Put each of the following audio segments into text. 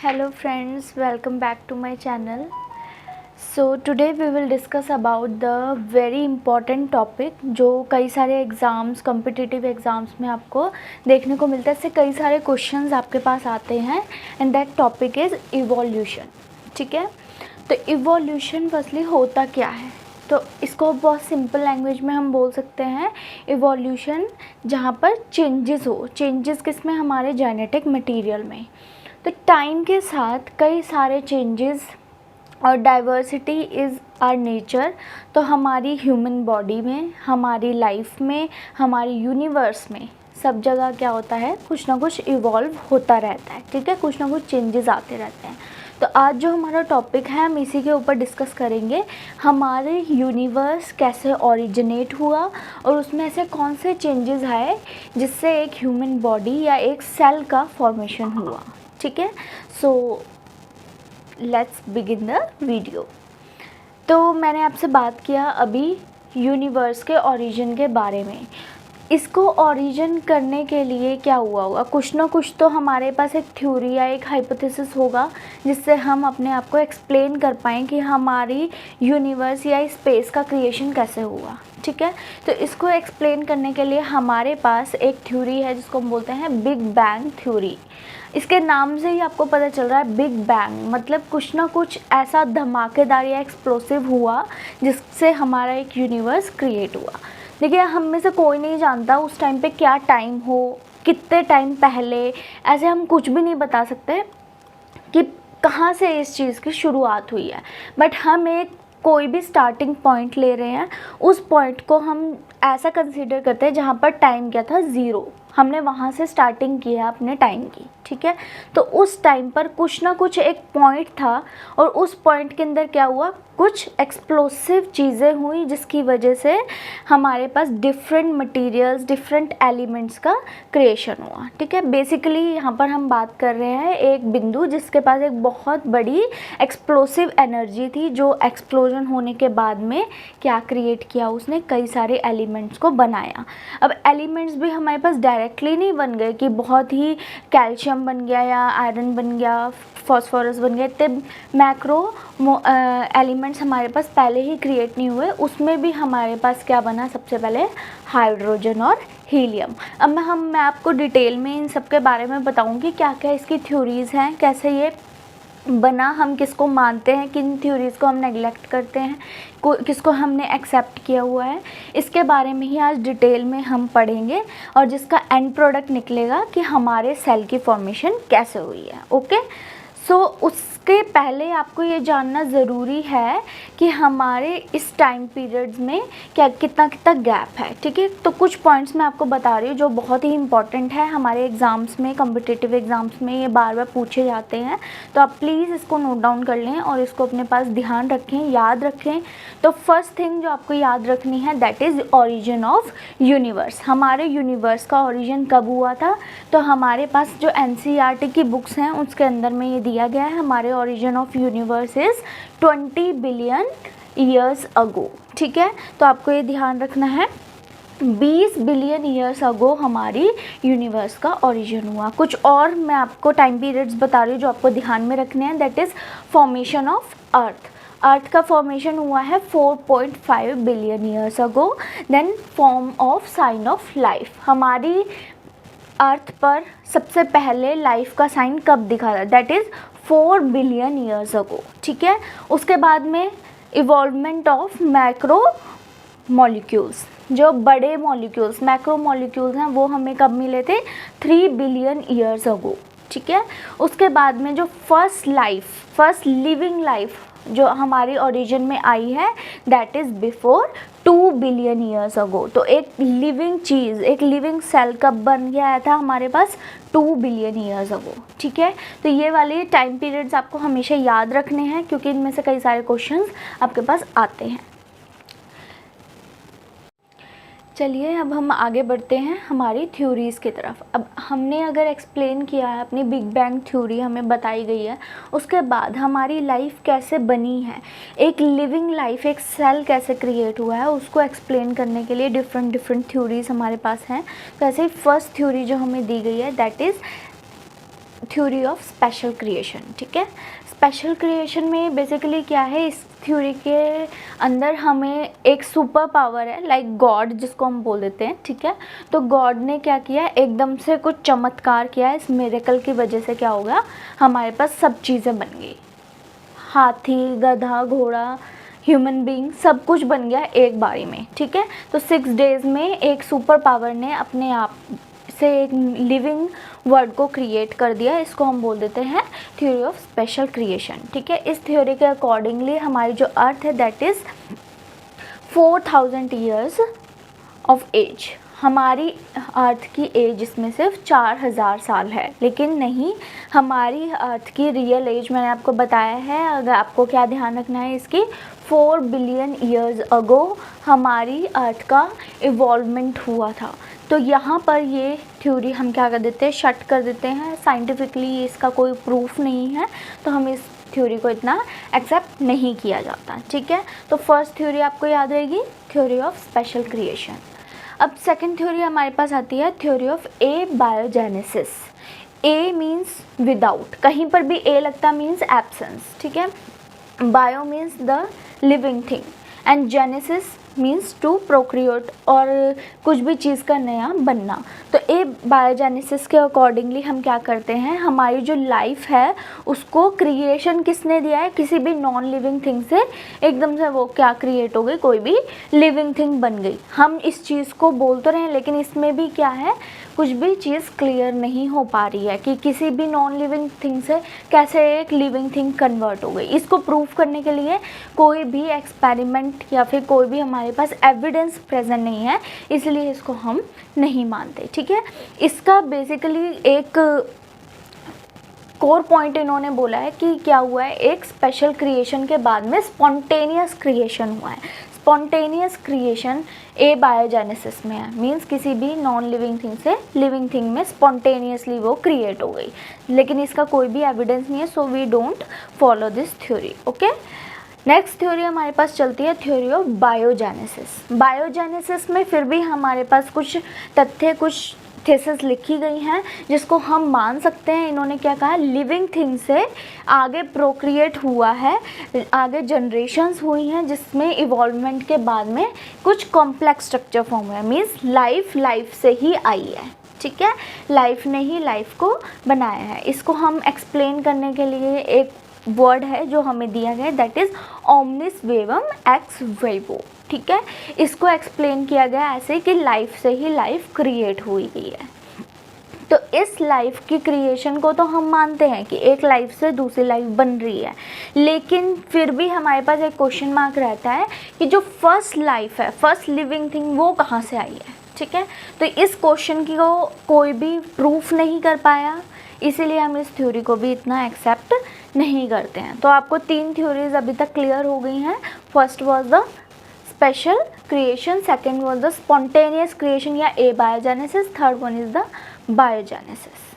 Hello friends, welcome back to my channel. So today we will discuss about the very important topic जो कई सारे exams competitive exams में आपको देखने को मिलता है। इससे कई सारे क्वेश्चंस आपके पास आते हैं and that topic is evolution. ठीक है, तो इवोल्यूशन फर्स्टली होता क्या है, तो इसको बहुत सिंपल लैंग्वेज में हम बोल सकते हैं इवोल्यूशन जहाँ पर चेंजेस हो। चेंजेस किस में? हमारे जेनेटिक मटेरियल में। तो टाइम के साथ कई सारे चेंजेस और डाइवर्सिटी इज़ आर नेचर। तो हमारी ह्यूमन बॉडी में, हमारी लाइफ में, हमारी यूनिवर्स में सब जगह क्या होता है, कुछ ना कुछ इवॉल्व होता रहता है। ठीक है, कुछ ना कुछ चेंजेस आते रहते हैं। तो आज जो हमारा टॉपिक है हम इसी के ऊपर डिस्कस करेंगे। हमारे यूनिवर्स कैसे ओरिजिनेट हुआ और उसमें ऐसे कौन से चेंजेस आए जिससे एक ह्यूमन बॉडी या एक सेल का फॉर्मेशन हुआ। ठीक है, so let's begin the video. तो मैंने आपसे बात किया अभी यूनिवर्स के ओरिजिन के बारे में। इसको ओरिजिन करने के लिए क्या हुआ होगा, कुछ ना कुछ तो हमारे पास एक थ्योरी या एक हाइपोथेसिस होगा जिससे हम अपने आप को एक्सप्लेन कर पाएँ कि हमारी यूनिवर्स या स्पेस का क्रिएशन कैसे हुआ। ठीक है, तो इसको एक्सप्लेन करने के लिए हमारे पास एक थ्योरी है जिसको हम बोलते हैं बिग बैंग थ्योरी। इसके नाम से ही आपको पता चल रहा है बिग बैंग मतलब कुछ ना कुछ ऐसा धमाकेदार या एक्सप्लोसिव हुआ जिससे हमारा एक यूनिवर्स क्रिएट हुआ। देखिए, हम में से कोई नहीं जानता उस टाइम पे क्या टाइम हो, कितने टाइम पहले, ऐसे हम कुछ भी नहीं बता सकते कि कहाँ से इस चीज़ की शुरुआत हुई है। बट हम एक कोई भी स्टार्टिंग पॉइंट ले रहे हैं, उस पॉइंट को हम ऐसा कंसीडर करते हैं जहाँ पर टाइम क्या था, ज़ीरो। हमने वहाँ से स्टार्टिंग की है अपने टाइम की। ठीक है, तो उस टाइम पर कुछ ना कुछ एक पॉइंट था और उस पॉइंट के अंदर क्या हुआ, कुछ एक्सप्लोसिव चीज़ें हुई जिसकी वजह से हमारे पास डिफरेंट मटेरियल्स, डिफरेंट एलिमेंट्स का क्रिएशन हुआ। ठीक है, बेसिकली यहाँ पर हम बात कर रहे हैं एक बिंदु जिसके पास एक बहुत बड़ी एक्सप्लोसिव एनर्जी थी जो एक्सप्लोजन होने के बाद में क्या क्रिएट किया, उसने कई सारे एलिमेंट्स को बनाया। अब एलिमेंट्स भी हमारे पास डायरेक्टली नहीं बन गए कि बहुत ही कैल्शियम बन गया या आयरन बन गया, फॉस्फोरस बन गया। इतने मैक्रो एलिमेंट्स हमारे पास पहले ही क्रिएट नहीं हुए। उसमें भी हमारे पास क्या बना, सबसे पहले हाइड्रोजन और हीलियम। अब मैं आपको डिटेल में इन सब के बारे में बताऊंगी क्या क्या इसकी थ्योरीज़ हैं, कैसे ये बना, हम किसको मानते हैं, किन थ्योरीज़ को हम नेगलेक्ट करते हैं, किसको हमने एक्सेप्ट किया हुआ है। इसके बारे में ही आज डिटेल में हम पढ़ेंगे और जिसका एंड प्रोडक्ट निकलेगा कि हमारे सेल की फॉर्मेशन कैसे हुई है। ओके, सो उसके पहले आपको ये जानना ज़रूरी है कि हमारे इस टाइम पीरियड्स में क्या कितना कितना गैप है। ठीक है, तो कुछ पॉइंट्स मैं आपको बता रही हूँ जो बहुत ही इंपॉर्टेंट है हमारे एग्ज़ाम्स में, कॉम्पिटिटिव एग्ज़ाम्स में ये बार बार पूछे जाते हैं। तो आप प्लीज़ इसको नोट डाउन कर लें और इसको अपने पास ध्यान रखें, याद रखें। तो फर्स्ट थिंग जो आपको याद रखनी है that is origin of universe. हमारे यूनिवर्स का ओरिजिन कब हुआ था, तो हमारे पास जो NCERT की बुक्स हैं उसके अंदर में ये दिया गया है। हमारे origin of universe is 20 billion years अगो। ठीक है, तो आपको ये ध्यान रखना है 20 बिलियन ईयर्स अगो हमारी यूनिवर्स का ओरिजिन हुआ। कुछ और मैं आपको टाइम पीरियड्स बता रही हूँ जो आपको ध्यान में रखने हैं, that is formation of earth. Earth का फॉर्मेशन हुआ है 4.5 billion years ago. Then form of sign of life, हमारी अर्थ पर सबसे पहले लाइफ का साइन कब दिखा था, दैट इज़ 4 बिलियन ईयर्स अगो। ठीक है, उसके बाद में इवॉल्वमेंट ऑफ मैक्रो मॉलिक्यूल्स, जो बड़े मॉलिक्यूल्स मैक्रो मॉलिक्यूल्स हैं वो हमें कब मिले थे, 3 बिलियन ईयर्स अगो। ठीक है, उसके बाद में जो फर्स्ट लिविंग लाइफ जो हमारी ओरिजिन में आई है that is before 2 billion years अगो। तो एक लिविंग चीज़, एक लिविंग सेल कब बन गया था हमारे पास, 2 बिलियन ईयर्स अगो। ठीक है, तो ये वाले टाइम पीरियड्स आपको हमेशा याद रखने हैं क्योंकि इनमें से कई सारे क्वेश्चंस आपके पास आते हैं। चलिए अब हम आगे बढ़ते हैं हमारी थ्योरीज़ की तरफ। अब हमने अगर एक्सप्लेन किया है अपनी बिग बैंग थ्योरी हमें बताई गई है, उसके बाद हमारी लाइफ कैसे बनी है, एक लिविंग लाइफ, एक सेल कैसे क्रिएट हुआ है, उसको एक्सप्लेन करने के लिए डिफरेंट थ्योरीज़ हमारे पास हैं। तो ऐसे ही फर्स्ट थ्योरी जो हमें दी गई है that is theory of special creation. ठीक है, स्पेशल क्रिएशन में बेसिकली क्या है, इस थ्योरी के अंदर हमें एक सुपर पावर है, लाइक गॉड जिसको हम बोल देते हैं। ठीक है, तो गॉड ने क्या किया, एकदम से कुछ चमत्कार किया। इस मिरेकल की वजह से क्या हो गया, हमारे पास सब चीज़ें बन गई, हाथी, गधा, घोड़ा, ह्यूमन बीइंग, सब कुछ बन गया एक बारी में। ठीक है, तो 6 डेज़ में एक सुपर पावर ने अपने आप से एक लिविंग वर्ड को क्रिएट कर दिया। इसको हम बोल देते हैं थ्योरी ऑफ स्पेशल क्रिएशन। ठीक है, इस थ्योरी के अकॉर्डिंगली हमारी जो अर्थ है that is 4000 years of age. हमारी अर्थ की एज इसमें सिर्फ 4000 साल है, लेकिन नहीं, हमारी अर्थ की रियल एज मैंने आपको बताया है। अगर आपको क्या ध्यान रखना है इसकी, 4 बिलियन ईयर्स अगो हमारी अर्थ का इवॉल्वमेंट हुआ था। तो यहाँ पर ये थ्योरी हम क्या कर देते हैं, शट कर देते हैं। साइंटिफिकली इसका कोई प्रूफ नहीं है, तो हम इस थ्योरी को इतना एक्सेप्ट नहीं किया जाता। ठीक है, तो फर्स्ट थ्योरी आपको याद रहेगी, थ्योरी ऑफ स्पेशल क्रिएशन। अब सेकंड थ्योरी हमारे पास आती है, theory of abiogenesis. A means without, कहीं पर भी ए लगता मीन्स एब्सेंस। ठीक है, bio means the living thing and genesis means to procreate, और कुछ भी चीज़ का नया बनना। तो ए बायोजेनेसिस के अकॉर्डिंगली हम क्या करते हैं, हमारी जो लाइफ है उसको क्रिएशन किसने दिया है, किसी भी नॉन लिविंग थिंग से एकदम से वो क्या क्रिएट हो गई, कोई भी लिविंग थिंग बन गई। हम इस चीज़ को बोल तो रहे हैं, लेकिन इसमें भी क्या है, कुछ भी चीज़ क्लियर नहीं हो पा रही है कि किसी भी नॉन लिविंग थिंग से कैसे एक लिविंग थिंग कन्वर्ट हो गई। इसको प्रूफ करने के लिए कोई भी एक्सपेरिमेंट या फिर कोई भी हमारे पास एविडेंस प्रेजेंट नहीं है, इसलिए इसको हम नहीं मानते। ठीक है, इसका बेसिकली एक कोर पॉइंट इन्होंने बोला है कि क्या हुआ है, एक स्पेशल क्रिएशन के बाद में स्पॉन्टेनियस क्रिएशन हुआ है। स्पॉन्टेनियस क्रिएशन ए बायोजेनेसिस में है, मीन्स किसी भी नॉन लिविंग थिंग से लिविंग थिंग में स्पॉन्टेनियसली वो क्रिएट हो गई, लेकिन इसका कोई भी एविडेंस नहीं है, so we don't follow this theory. Okay, next theory हमारे पास चलती है थ्योरी ऑफ बायोजेनेसिस। बायोजेनेसिस में फिर भी हमारे पास कुछ तथ्य, कुछ थीसिस लिखी गई हैं जिसको हम मान सकते हैं। इन्होंने क्या कहा, लिविंग थिंग से आगे प्रोक्रिएट हुआ है, आगे जनरेशन्स हुई हैं, जिसमें इवॉल्वमेंट के बाद में कुछ कॉम्प्लेक्स स्ट्रक्चर फॉर्म हुआ है। मीन्स लाइफ से ही आई है। ठीक है, लाइफ ने ही लाइफ को बनाया है। इसको हम एक्सप्लेन करने के लिए एक वर्ड है जो हमें दिया गया है, दैट इज़ ओमनिस वेवम एक्स वेवो। ठीक है, इसको एक्सप्लेन किया गया ऐसे कि लाइफ से ही लाइफ क्रिएट हुई गई है। तो इस लाइफ की क्रिएशन को तो हम मानते हैं कि एक लाइफ से दूसरी लाइफ बन रही है, लेकिन फिर भी हमारे पास एक क्वेश्चन मार्क रहता है कि जो फर्स्ट लाइफ है, फर्स्ट लिविंग थिंग, वो कहाँ से आई है। ठीक है, तो इस क्वेश्चन की को कोई भी प्रूफ नहीं कर पाया, इसीलिए हम इस थ्योरी को भी इतना एक्सेप्ट नहीं करते हैं। तो आपको 3 थ्योरीज अभी तक क्लियर हो गई हैं। First was the special creation, second was the spontaneous creation या abiogenesis, third one is the biogenesis.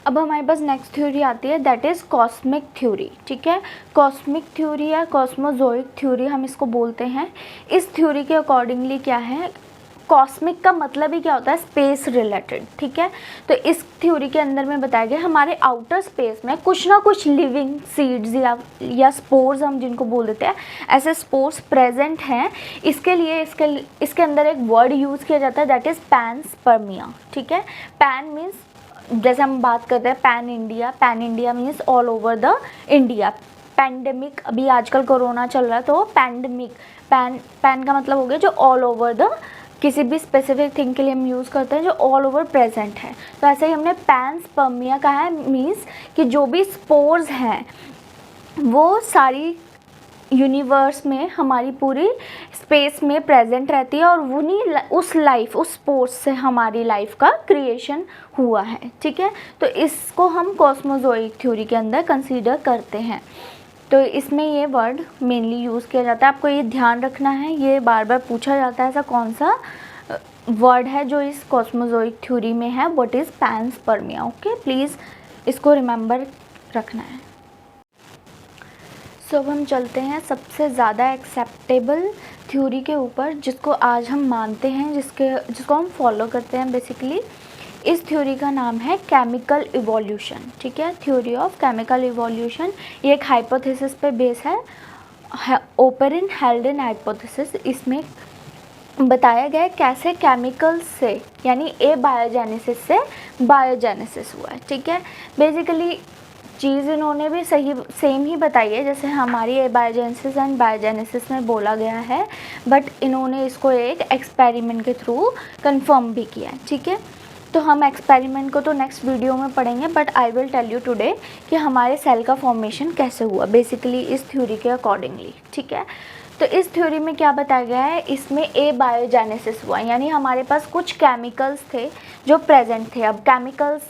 अब हमारे पास नेक्स्ट थ्योरी आती है, दैट इज़ कॉस्मिक थ्योरी। ठीक है, कॉस्मिक थ्योरी या कॉस्मोजोइक थ्योरी हम इसको बोलते हैं। इस थ्योरी के अकॉर्डिंगली क्या है, कॉस्मिक का मतलब ही क्या होता है, स्पेस रिलेटेड। ठीक है, तो इस थ्योरी के अंदर में बताया गया हमारे आउटर स्पेस में कुछ ना कुछ लिविंग सीड्स या स्पोर्स हम जिनको बोल देते हैं, ऐसे स्पोर्स प्रेजेंट हैं। इसके लिए इसके अंदर एक वर्ड यूज़ किया जाता है, दैट इज़ पैनस्पर्मिया। ठीक है, पैन मीन्स जैसे हम बात करते हैं pan India means all over the India. Pandemic, अभी आजकल कोरोना चल रहा है, तो पैंडेमिक, पैन का मतलब हो गया जो ऑल ओवर द, किसी भी स्पेसिफिक थिंग के लिए हम यूज़ करते हैं जो ऑल ओवर प्रेजेंट है। तो ऐसे ही हमने पैनस्पर्मिया कहा है, मीन्स कि जो भी स्पोर्स हैं वो सारी यूनिवर्स में, हमारी पूरी स्पेस में प्रेजेंट रहती है, और उस स्पोर्स से हमारी लाइफ का क्रिएशन हुआ है। ठीक है, तो इसको हम कॉस्मोजोइक थ्योरी के अंदर कंसीडर करते हैं। तो इसमें ये वर्ड मेनली यूज़ किया जाता है। आपको ये ध्यान रखना है, ये बार बार पूछा जाता है ऐसा कौन सा वर्ड है जो इस कॉस्मोजोइक थ्योरी में है, what is panspermia. Okay, please इसको रिमेंबर रखना है। सो अब हम चलते हैं सबसे ज़्यादा एक्सेप्टेबल थ्योरी के ऊपर, जिसको आज हम मानते हैं, जिसको हम फॉलो करते हैं बेसिकली, इस थ्योरी का नाम है केमिकल इवोल्यूशन, ठीक है, थ्योरी ऑफ केमिकल इवोल्यूशन। ये एक हाइपोथेसिस पे बेस है, ओपेरिन हेल्डेन हाइपोथेसिस। इसमें बताया गया है कैसे केमिकल्स से यानी एबायोजेनेसिस से बायोजेनेसिस हुआ है, ठीक है। बेसिकली चीज़ इन्होंने भी सेम ही बताई है जैसे हमारी एबायोजेनेसिस एंड बायोजेनेसिस में बोला गया है, बट इन्होंने इसको एक एक्सपेरिमेंट के थ्रू कंफर्म भी किया है, ठीक है। तो हम एक्सपेरिमेंट को तो नेक्स्ट वीडियो में पढ़ेंगे, but I will tell you today कि हमारे सेल का फॉर्मेशन कैसे हुआ बेसिकली इस थ्योरी के अकॉर्डिंगली, ठीक है। तो इस थ्योरी में क्या बताया गया है, इसमें एबायोजेनेसिस हुआ, यानी हमारे पास कुछ केमिकल्स थे जो प्रेजेंट थे। अब केमिकल्स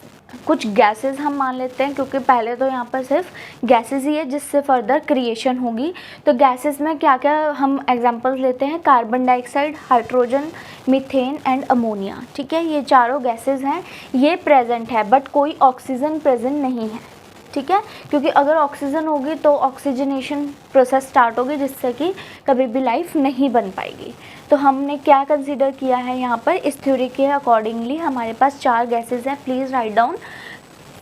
कुछ गैसेस हम मान लेते हैं, क्योंकि पहले तो यहाँ पर सिर्फ गैसेस ही है जिससे फर्दर क्रिएशन होगी। तो गैसेस में क्या क्या हम एग्जांपल्स लेते हैं, carbon dioxide, hydrogen, methane and ammonia, ठीक है। ये चारों गैसेस हैं, ये प्रेजेंट है, बट कोई ऑक्सीजन प्रेजेंट नहीं है, ठीक है, क्योंकि अगर ऑक्सीजन होगी तो ऑक्सीजनेशन प्रोसेस स्टार्ट होगी, जिससे कि कभी भी लाइफ नहीं बन पाएगी। तो हमने क्या कंसीडर किया है यहाँ पर, इस थ्योरी के अकॉर्डिंगली हमारे पास 4 गैसेस हैं, please write down.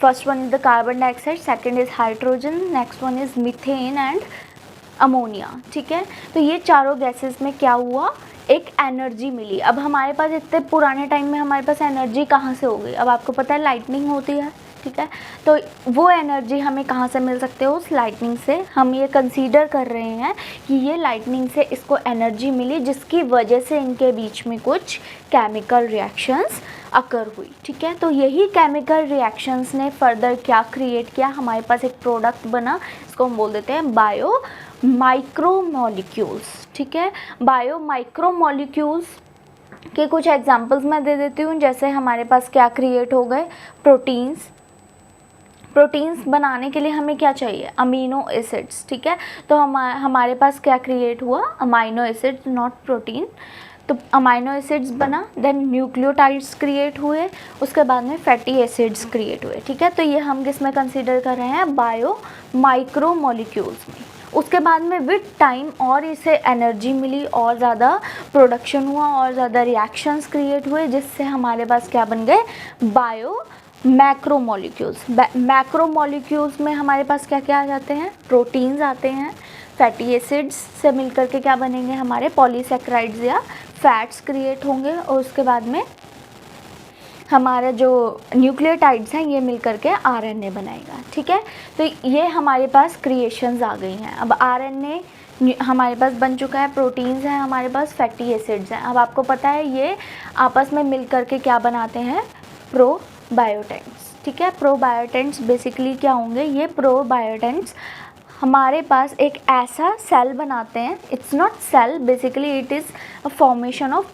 First one is the carbon dioxide, second is hydrogen, next one is methane and ammonia, ठीक है। तो ये चारों गैसेस में क्या हुआ, एक एनर्जी मिली। अब हमारे पास इतने पुराने टाइम में हमारे पास एनर्जी कहाँ से हो गई, अब आपको पता है लाइटनिंग होती है, ठीक है। तो वो एनर्जी हमें कहाँ से मिल सकते हो, उस लाइटनिंग से। हम ये कंसीडर कर रहे हैं कि ये लाइटनिंग से इसको एनर्जी मिली, जिसकी वजह से इनके बीच में कुछ केमिकल रिएक्शंस अकर हुई, ठीक है। तो यही केमिकल रिएक्शंस ने फर्दर क्या क्रिएट किया, हमारे पास एक प्रोडक्ट बना, इसको हम बोल देते हैं बायो माइक्रोमोलिक्यूल्स, ठीक है। बायो माइक्रोमोलिक्यूल्स के कुछ एग्जांपल्स मैं दे देती हूँ, जैसे हमारे पास क्या क्रिएट हो गए, प्रोटीन्स। प्रोटीन्स बनाने के लिए हमें क्या चाहिए, अमीनो एसिड्स, ठीक है। तो हमारे पास क्या क्रिएट हुआ, अमाइनो एसिड्स, नॉट प्रोटीन। तो अमाइनो एसिड्स बना, देन न्यूक्लियोटाइड्स क्रिएट हुए, उसके बाद में फैटी एसिड्स क्रिएट हुए, ठीक है। तो ये हम किस में कंसीडर कर रहे हैं, बायो माइक्रोमोलिक्यूल्स में। उसके बाद में विद टाइम और इसे एनर्जी मिली, और ज़्यादा प्रोडक्शन हुआ, और ज़्यादा रिएक्शंस क्रिएट हुए, जिससे हमारे पास क्या बन गए, बायो मैक्रोमोलिक्यूल्स। मैक्रोमोलिक्यूल्स में हमारे पास क्या क्या आ जाते हैं, प्रोटीन्स आते हैं, फैटी एसिड्स से मिलकर के क्या बनेंगे, हमारे पॉलीसैकेराइड्स या फैट्स क्रिएट होंगे, और उसके बाद में हमारा जो न्यूक्लियोटाइड्स हैं ये मिलकर के आरएनए बनाएगा, ठीक है। तो ये हमारे पास क्रिएशंस आ गई हैं। अब आरएनए हमारे पास बन चुका है, प्रोटीन्स हैं हमारे पास, फैटी एसिड्स हैं। अब आपको पता है ये आपस में मिलकर के क्या बनाते हैं, प्रोबायोटेंट्स, ठीक है। प्रोबायोटेंट्स बेसिकली क्या होंगे, ये प्रोबायोटेंट्स हमारे पास एक ऐसा सेल बनाते हैं, it's not cell, basically it is a formation of,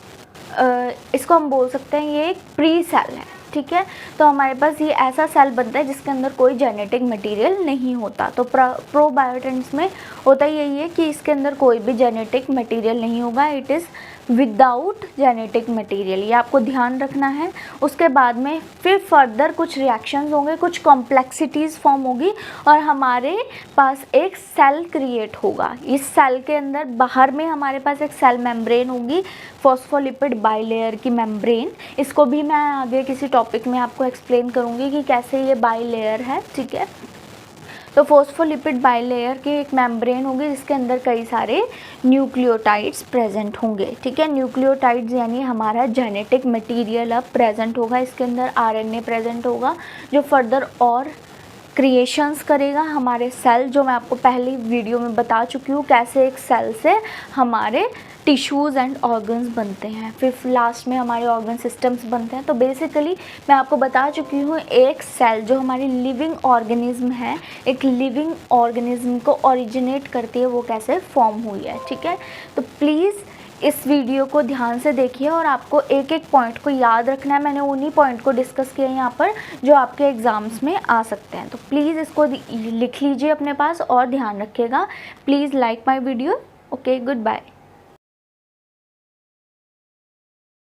इसको हम बोल सकते हैं ये एक प्री सेल है, ठीक है। तो हमारे पास ये ऐसा सेल बनता है जिसके अंदर कोई जेनेटिक मटेरियल नहीं होता। तो प्रोबायोटेंट्स में होता यही है कि इसके अंदर कोई भी जेनेटिक मटेरियल नहीं होगा, it is without genetic material, ये आपको ध्यान रखना है। उसके बाद में फिर फर्दर कुछ रिएक्शंस होंगे, कुछ कॉम्प्लेक्सिटीज़ फॉर्म होगी, और हमारे पास एक सेल क्रिएट होगा। इस सेल के अंदर बाहर में हमारे पास एक सेल मेम्ब्रेन होगी, फॉस्फोलिपिड बाइलेयर की मेम्ब्रेन। इसको भी मैं आगे किसी टॉपिक में आपको एक्सप्लेन करूँगी कि कैसे ये बाइलेयर है, ठीक है। तो फॉस्फोलिपिड बाइलेयर की एक मेम्ब्रेन होगी जिसके अंदर कई सारे न्यूक्लियोटाइड्स प्रेजेंट होंगे, ठीक है। न्यूक्लियोटाइड्स यानी हमारा जेनेटिक मटेरियल अब प्रेजेंट होगा, इसके अंदर आरएनए प्रेजेंट होगा जो फर्दर और क्रिएशंस करेगा हमारे सेल, जो मैं आपको पहली वीडियो में बता चुकी हूँ कैसे एक सेल से हमारे टिश्यूज़ एंड ऑर्गन्स बनते हैं, फिर लास्ट में हमारे ऑर्गन सिस्टम्स बनते हैं। तो बेसिकली मैं आपको बता चुकी हूँ एक सेल जो हमारी लिविंग ऑर्गेनिज्म है, एक लिविंग ऑर्गेनिज्म को ओरिजिनेट करती है, वो कैसे फॉर्म हुई है, ठीक है। तो प्लीज़ इस वीडियो को ध्यान से देखिए और आपको एक एक पॉइंट को याद रखना है। मैंने उन्हीं पॉइंट को डिस्कस किया यहाँ पर जो आपके एग्ज़ाम्स में आ सकते हैं। तो प्लीज़ इसको लिख लीजिए अपने पास और ध्यान रखिएगा। Please like my video. Okay, good bye.